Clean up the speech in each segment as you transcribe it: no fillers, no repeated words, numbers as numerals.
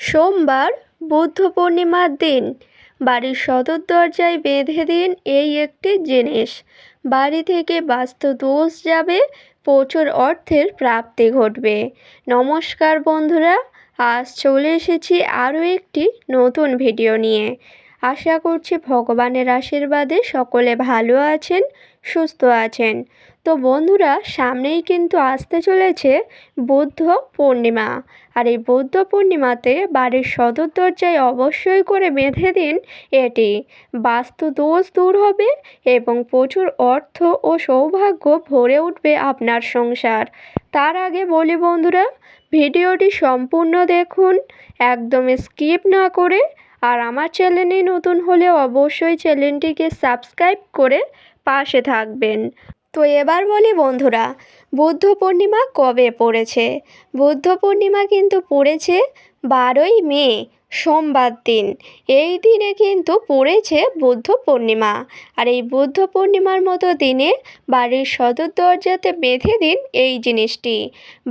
সোমবার বুদ্ধ পূর্ণিমার দিন বাড়ির সদর দরজায় বেঁধে দিন এই একটি জিনিস। বাড়ি থেকে বাস্তু দোষ যাবে, প্রচুর অর্থের প্রাপ্তি ঘটবে। নমস্কার বন্ধুরা, আজ চলে এসেছি আরও একটি নতুন ভিডিও নিয়ে। আশা করছি ভগবানের আশীর্বাদে সকলে ভালো আছেন, সুস্থ আছেন। তো বন্ধুরা, সামনেই কিন্তু আসতে চলেছে বুদ্ধ পূর্ণিমা। আর এই বুদ্ধ পূর্ণিমাতে বাড়ির সদর দরজায় অবশ্যই করে বেঁধে দিন এটি। বাস্তু দোষ দূর হবে এবং প্রচুর অর্থ ও সৌভাগ্য ভরে উঠবে আপনার সংসার। তার আগে বলি বন্ধুরা, ভিডিওটি সম্পূর্ণ দেখুন, একদম স্কিপ না করে। আর আমার চ্যানেলে নতুন হলে অবশ্যই চ্যানেলটিকে সাবস্ক্রাইব করে পাশে থাকবেন। তো এবার বলি বন্ধুরা, বুদ্ধ পূর্ণিমা কবে পড়েছে? বুদ্ধ পূর্ণিমা কিন্তু পড়েছে 12ই মে, সোমবার দিন। এই দিনে কিন্তু পড়েছে বুদ্ধ পূর্ণিমা। আর এই বুদ্ধ পূর্ণিমার মতো দিনে বাড়ির সদর দরজাতে বেঁধে দিন এই জিনিসটি।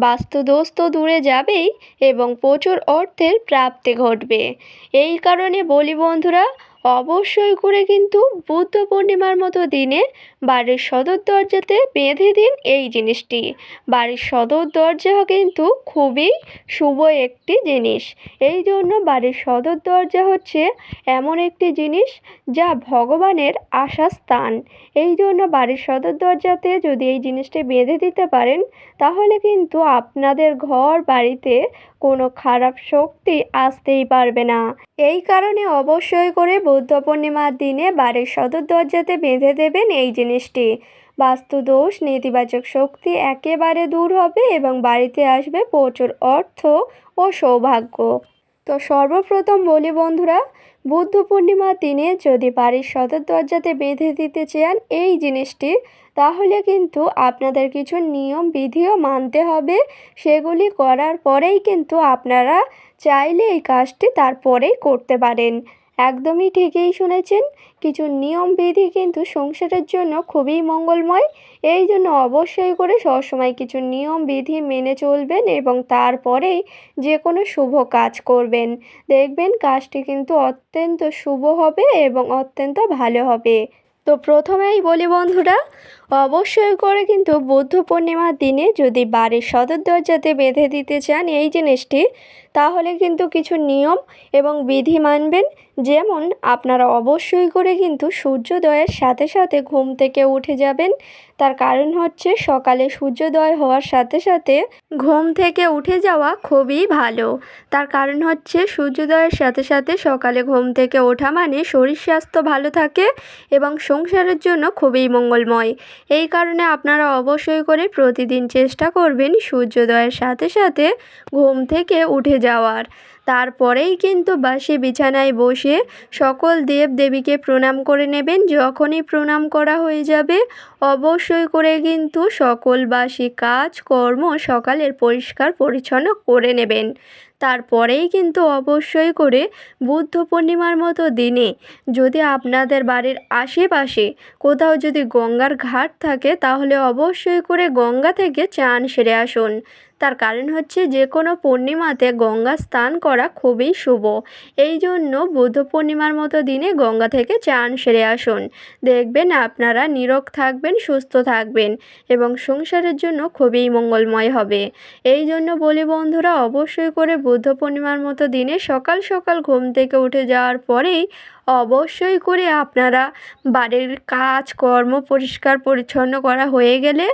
বাস্তু দোষ তো দূরে যাবেই এবং প্রচুর অর্থের প্রাপ্তি ঘটবে। এই কারণে বলি বন্ধুরা, অবশ্যই করে কিন্তু বুদ্ধ পূর্ণিমার মতো দিনে বাড়ির সদর দরজাতে বেঁধে দিন এই জিনিসটি। বাড়ির সদর দরজা কিন্তু খুবই শুভ একটি জিনিস। এই জন্য বাড়ির সদর দরজা হচ্ছে এমন একটি জিনিস যা ভগবানের আসার স্থান। এই জন্য বাড়ির সদর দরজাতে যদি এই জিনিসটি বেঁধে দিতে পারেন, তাহলে কিন্তু আপনাদের ঘর বাড়িতে কোনো খারাপ শক্তি আসতেই পারবে না। এই কারণে অবশ্যই করে বুদ্ধ পূর্ণিমার দিনে বাড়ির সদর দরজাতে বেঁধে দেবেন এই জিনিসটি। বাস্তু দোষ, নেতিবাচক শক্তি একেবারে দূর হবে এবং বাড়িতে আসবে প্রচুর অর্থ ও সৌভাগ্য। তো সর্বপ্রথম বলি বন্ধুরা, বুদ্ধ পূর্ণিমার দিনে যদি বাড়ির সদর দরজাতে বেঁধে দিতে চান এই জিনিসটি, তাহলে কিন্তু আপনাদের কিছু নিয়ম বিধিও মানতে হবে। সেগুলি করার পরেই কিন্তু আপনারা চাইলে এই কাজটি তারপরেই করতে পারেন। একদমই ঠিকই শুনেছেন, কিছু নিয়ম বিধি কিন্তু সংসারের জন্য খুবই মঙ্গলময়। এই জন্য অবশ্যই করে সবসময় কিছু নিয়ম বিধি মেনে চলবেন এবং তারপরেই যে কোনো শুভ কাজ করবেন। দেখবেন কাজটি কিন্তু অত্যন্ত শুভ হবে এবং অত্যন্ত ভালো হবে। তো প্রথমেই বলি বন্ধুরা, অবশ্যই করে কিন্তু বুদ্ধ পূর্ণিমার দিনে যদি বাড়ির সদর দরজাতে বেঁধে দিতে চান এই জিনিসটি, তাহলে কিন্তু কিছু নিয়ম এবং বিধি মানবেন। যেমন আপনারা অবশ্যই করে কিন্তু সূর্যোদয়ের সাথে সাথে ঘুম থেকে উঠে যাবেন। তার কারণ হচ্ছে সকালে সূর্যোদয় হওয়ার সাথে সাথে ঘুম থেকে উঠে যাওয়া খুবই ভালো। তার কারণ হচ্ছে সূর্যোদয়ের সাথে সাথে সকালে ঘুম থেকে ওঠা মানে শরীর স্বাস্থ্য ভালো থাকে এবং সংসারের জন্য খুবই মঙ্গলময়। এই কারণে আপনারা অবশ্যই করে প্রতিদিন চেষ্টা করবেন সূর্যোদয়ের সাথে সাথে ঘুম থেকে উঠে যাওয়ার। তারপরেই কিন্তু বাসি বিছানায় বসে সকল দেব দেবীকে প্রণাম করে নেবেন। যখনই প্রণাম করা হয়ে যাবে, অবশ্যই করে কিন্তু সকল বাসি কাজ কর্ম সকালের পরিষ্কার পরিচ্ছন্ন করে নেবেন। তারপরেই কিন্তু অবশ্যই করে বুদ্ধ পূর্ণিমার মতো দিনে যদি আপনাদের বাড়ির আশেপাশে কোথাও যদি গঙ্গার ঘাট থাকে, তাহলে অবশ্যই করে গঙ্গা থেকে চান সেরে আসুন। তার কারণ হচ্ছে যে কোনো পূর্ণিমাতে গঙ্গা স্নান করা খুবই শুভ। এই জন্য বুদ্ধ পূর্ণিমার মতো দিনে গঙ্গা থেকে চান সেরে আসুন। দেখবেন আপনারা নিরোগ থাকবেন, সুস্থ থাকবেন এবং সংসারের জন্য খুবই মঙ্গলময় হবে। এই জন্য বলি বন্ধুরা, অবশ্যই করে বুদ্ধ পূর্ণিমার মতো দিনে সকাল সকাল ঘুম থেকে উঠে যাওয়ার পরেই অবশ্যই করে আপনারা বাড়ির কাজ কর্ম পরিষ্কার পরিচ্ছন্ন করা হয়ে গেলে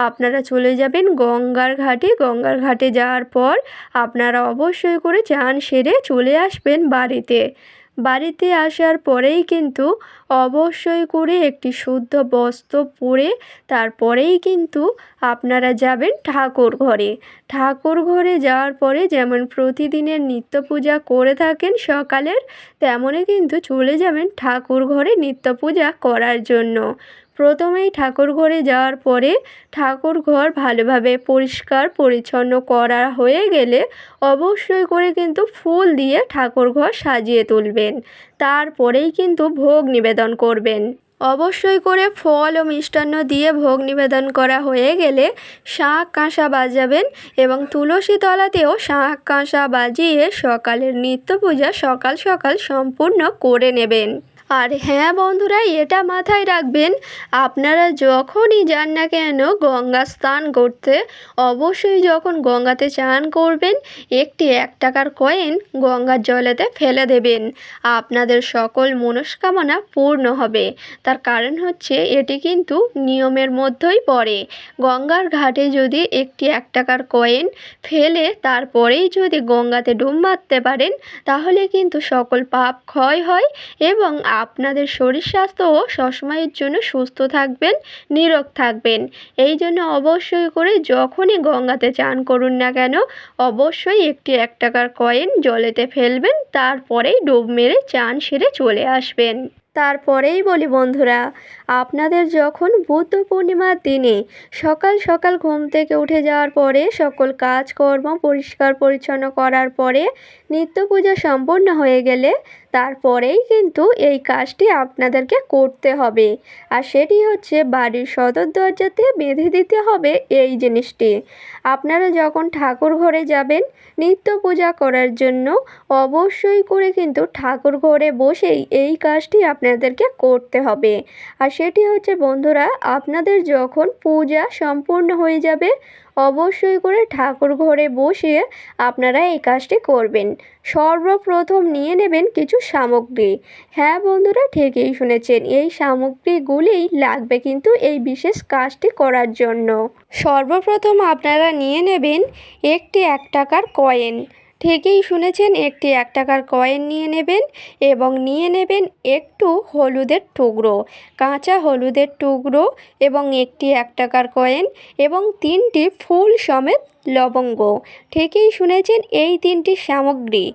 আপনারা চলে যাবেন গঙ্গার ঘাটে। গঙ্গার ঘাটে যাওয়ার পর আপনারা অবশ্যই করে চান সেরে চলে আসবেন বাড়িতে। বাড়িতে আসার পরেই কিন্তু অবশ্যই করে একটি শুদ্ধ বস্ত্র পরে তারপরেই কিন্তু আপনারা যাবেন ঠাকুর ঘরে। ঠাকুর ঘরে যাওয়ার পরে যেমন প্রতিদিনের নিত্য পূজা করে থাকেন সকালের, তেমনই কিন্তু চলে যাবেন ঠাকুর ঘরে নিত্য পূজা করার জন্য। প্রথমেই ঠাকুর ঘরে যাওয়ার পরে ঠাকুর ঘর ভালোভাবে পরিষ্কার পরিচ্ছন্ন করা হয়ে গেলে অবশ্যই করে কিন্তু ফুল দিয়ে ঠাকুর ঘর সাজিয়ে তুলবেন। তারপরেই কিন্তু ভোগ নিবেদন করবেন। অবশ্যই করে ফল ও মিষ্টান্ন দিয়ে ভোগ নিবেদন করা হয়ে গেলে শাঁখ কাঁসা বাজাবেন এবং তুলসী তলাতেও শাঁখ কাঁসা বাজিয়ে সকালের নিত্য পূজা সকাল সকাল সম্পূর্ণ করে নেবেন। আর হ্যাঁ বন্ধুরা, এটা মাথায় রাখবেন, আপনারা যখনই যান না কেন গঙ্গা স্নান করতে, অবশ্যই যখন গঙ্গাতে চান করবেন একটি 1 টাকার কয়েন গঙ্গার জলেতে ফেলে দেবেন। আপনাদের সকল মনস্কামনা পূর্ণ হবে। তার কারণ হচ্ছে এটি কিন্তু নিয়মের মধ্যেই পড়ে। গঙ্গার ঘাটে যদি একটি 1 টাকার কয়েন ফেলে তারপরেই যদি গঙ্গাতে ডুব মারতে পারেন, তাহলে কিন্তু সকল পাপ ক্ষয় হয় এবং আপনাদের শরীর স্বাস্থ্যও সবসময়ের জন্য সুস্থ থাকবেন, নিরোগ থাকবেন। এই জন্য অবশ্যই করে যখনই গঙ্গাতে চান করুন না কেন অবশ্যই একটি 1 টাকার কয়েন জলেতে ফেলবেন, তারপরেই ডুব মেরে চান সেরে চলে আসবেন। তারপরেই বলি বন্ধুরা, আপনাদের যখন বুদ্ধ পূর্ণিমার দিনে সকাল সকাল ঘুম থেকে উঠে যাওয়ার পরে সকল কাজকর্ম পরিষ্কার পরিচ্ছন্ন করার পরে নিত্য পূজা সম্পন্ন হয়ে গেলে তারপরেই কিন্তু এই কাজটি আপনাদেরকে করতে হবে। আর সেটি হচ্ছে বাড়ির সদর দরজাতে বেঁধে দিতে হবে এই জিনিসটি। আপনারা যখন ঠাকুর ঘরে যাবেন নিত্য পূজা করার জন্য অবশ্যই করে কিন্তু ঠাকুর ঘরে বসেই এই কাজটি আপনাদেরকে করতে হবে। আর সেটি হচ্ছে বন্ধুরা, আপনাদের যখন পূজা সম্পূর্ণ হয়ে যাবে অবশ্যই করে ঠাকুর ঘরে বসে আপনারা এই কাজটি করবেন। সর্বপ্রথম নিয়ে নেবেন কিছু সামগ্রী। হ্যাঁ বন্ধুরা, ঠিকই শুনেছেন, এই সামগ্রীগুলিই লাগবে কিন্তু এই বিশেষ কাজটি করার জন্য। সর্বপ্রথম আপনারা নিয়ে নেবেন একটি 1 টাকার কয়েন। ঠিকই শুনেছেন, একটি 1 টাকার কয়েন নিয়ে নেবেন এবং নিয়ে নেবেন একটু হলুদের টুকরো, কাঁচা হলুদের টুকরো এবং একটি 1 টাকার কয়েন এবং 3টি ফুল সমেত লবঙ্গ। ঠিকই শুনেছেন, এই 3টি সামগ্রী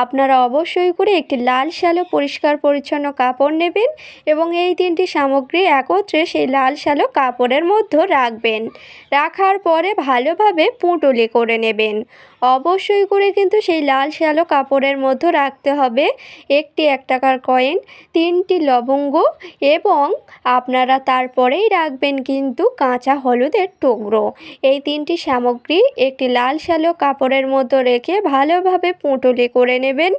আপনারা অবশ্যই করে একটি লাল শ্যালো পরিষ্কার পরিচ্ছন্ন কাপড় নেবেন এবং এই 3টি সামগ্রী একত্রে সেই লাল শ্যালো কাপড়ের মধ্যে রাখবেন। রাখার পরে ভালোভাবে পুঁটুলি করে নেবেন। অবশ্যই করে কিন্তু সেই লাল শ্যালো কাপড়ের মধ্যে রাখতে হবে একটি 1 টাকার কয়েন, 3টি লবঙ্গ এবং আপনারা তারপরেই রাখবেন কিন্তু কাঁচা হলুদের টুকরো। এই 3টি সামগ্রী একটি লাল শ্যালো কাপড়ের মধ্যে রেখে ভালোভাবে পুঁটুলি করে নেবেন।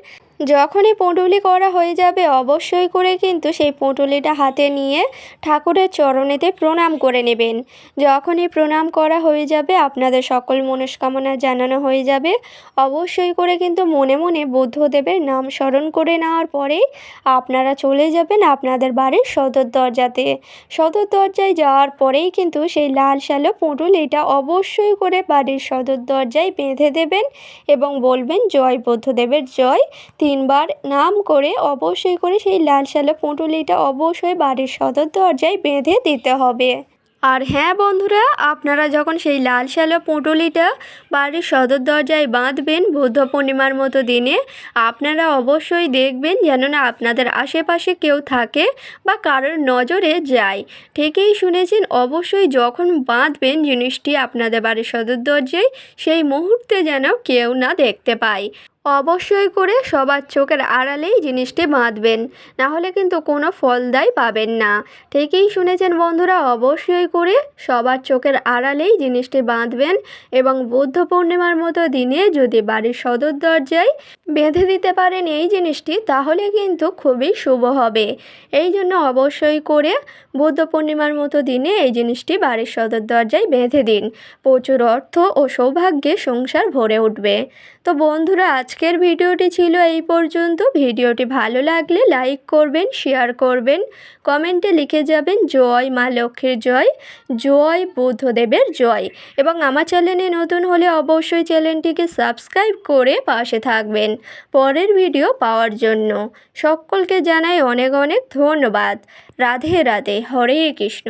যখনই পুঁটুলি করা হয়ে যাবে অবশ্যই করে কিন্তু সেই পুঁটুলিটা হাতে নিয়ে ঠাকুরের চরণেতে প্রণাম করে নেবেন। যখনই প্রণাম করা হয়ে যাবে আপনাদের সকল মনস্কামনা জানানো হয়ে যাবে। অবশ্যই করে কিন্তু মনে মনে বুদ্ধদেবের নাম স্মরণ করে নেওয়ার পরেই আপনারা চলে যাবেন আপনাদের বাড়ির সদর দরজাতে। সদর দরজায় যাওয়ার পরেই কিন্তু সেই লাল শ্যালো পুঁটুলিটা অবশ্যই করে বাড়ির সদর দরজায় বেঁধে দেবেন এবং বলবেন জয় বুদ্ধদেবের জয়। 3 বার নাম করে অবশ্যই করে সেই লাল শ্যালো পুঁটুলিটা অবশ্যই বাড়ির সদর দরজায় বেঁধে দিতে হবে। আর হ্যাঁ বন্ধুরা, আপনারা যখন সেই লাল শ্যালো পুঁটুলিটা বাড়ির সদর দরজায় বাঁধবেন বুদ্ধ পূর্ণিমার মতো দিনে, আপনারা অবশ্যই দেখবেন যেন না আপনাদের আশেপাশে কেউ থাকে বা কারোর নজরে যায়। ঠিকই শুনেছেন, অবশ্যই যখন বাঁধবেন জিনিসটি আপনাদের বাড়ির সদর দরজায় সেই মুহূর্তে যেন কেউ না দেখতে পায়। অবশ্যই করে সবার চোখের আড়ালেই জিনিসটি বাঁধবেন, নাহলে কিন্তু কোনো ফলদায় পাবেন না। ঠিকই শুনেছেন বন্ধুরা, অবশ্যই করে সবার চোখের আড়ালেই জিনিসটি বাঁধবেন এবং বুদ্ধ পূর্ণিমার মতো দিনে যদি বাড়ির সদর দরজায় বেঁধে দিতে পারেন এই জিনিসটি তাহলে কিন্তু খুবই শুভ হবে। এই জন্য অবশ্যই করে বুদ্ধ পূর্ণিমার মতো দিনে এই জিনিসটি বাড়ির সদর দরজায় বেঁধে দিন। প্রচুর অর্থ ও সৌভাগ্যে সংসার ভরে উঠবে। তো বন্ধুরা, আজকের ভিডিওটি ছিল এই পর্যন্ত। ভিডিওটি ভালো লাগলে লাইক করবেন, শেয়ার করবেন, কমেন্টে লিখে যাবেন জয় মা লক্ষ্মীর জয়, জয় বুদ্ধদেবের জয়। এবং আমার চ্যানেলে নতুন হলে অবশ্যই চ্যানেলটিকে সাবস্ক্রাইব করে পাশে থাকবেন পরের ভিডিও পাওয়ার জন্য। সকলকে জানাই অনেক অনেক ধন্যবাদ। রাধে রাধে, হরে কৃষ্ণ।